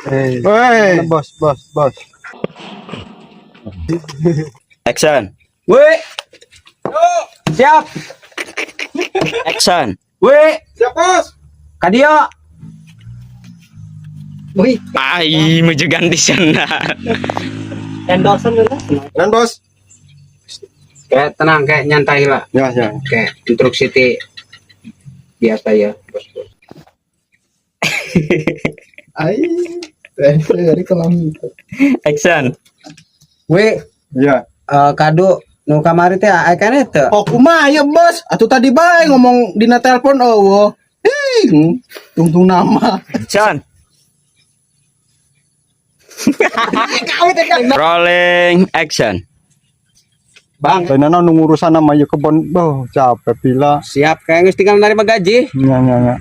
Woi, bos. Action. Woi. Siap. Action. Woi. Siap, Bos. Kadio. Woi. Ai, maju ganti sana. Endorsean dulu. Dan Bos. Kayak tenang, kayak nyantai lah. Ya. Kayak instruksi biasa ya, bos. Dari kolam. Action. Woi. Ya. Kado nu kamari teh aya teh. Oh, kumaha ya, Bos? Atuh tadi bae ngomong dina telepon eueuh. Tungtung nama. Action. Rolling action. Bang, Tanya nu ngurusan nama ya kebon. Capek pila. siap kayak geus tinggal nerima gaji. Ya.